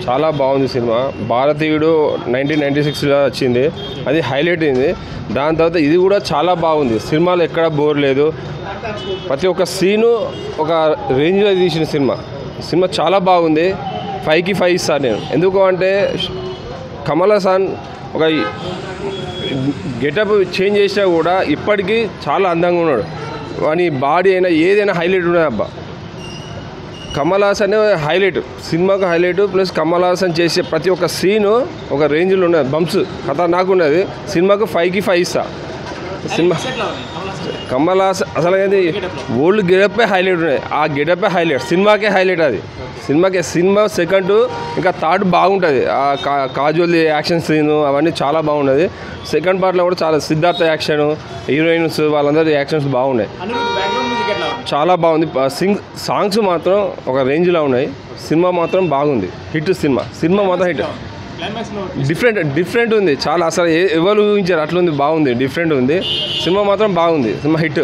చాలా బాగుంది సినిమా. భారతీయుడు 1996లో వచ్చింది, అది హైలైట్ అయింది. దాని తర్వాత ఇది కూడా చాలా బాగుంది. సినిమాలో ఎక్కడ బోర్ లేదు, ప్రతి ఒక్క సీను ఒక రేంజ్లో తీసిన సినిమా చాలా బాగుంది. 5కి 5 ఇస్తాను నేను. ఎందుకు అంటే కమల్ హాసన్ ఒక గెటప్ చేంజ్ చేసినా కూడా ఇప్పటికీ చాలా అందంగా ఉన్నాడు. వాని బాడీ అయినా ఏదైనా హైలైట్ ఉన్నది అబ్బా. కమల్ హాసన్ హైలైట్, సినిమాకు హైలైట్. ప్లస్ కమల్ హాసన్ చేసే ప్రతి ఒక్క సీను ఒక రేంజ్లో ఉన్నది, బంప్స్ ఖతర్నాక్ ఉన్నది. సినిమాకు 5కి 5 ఇస్తా. సినిమా కమల్ హాసన్ అసలు అది ఓల్డ్ గెటప్పే హైలైట్ ఉన్నాయి. ఆ గెటప్పే హైలైట్, సినిమాకే హైలైట్. అది సినిమా సెకండ్ ఇంకా థర్డ్ బాగుంటుంది. ఆ కాజోల్ యాక్షన్ సీను అవన్నీ చాలా బాగున్నది. సెకండ్ పార్ట్లో కూడా చాలా సిద్ధార్థ యాక్షన్, హీరోయిన్స్ వాళ్ళందరి యాక్షన్స్ బాగున్నాయి, చాలా బాగుంది. సాంగ్స్ మాత్రం ఒక రేంజ్లో ఉన్నాయి. సినిమా మాత్రం బాగుంది, హిట్. సినిమా మాత్రం హిట్. డిఫరెంట్ ఉంది చాలా. అసలు ఎవరు ఊహించారు అట్లుంది, బాగుంది, డిఫరెంట్ ఉంది. సినిమా మాత్రం బాగుంది, సినిమా హిట్.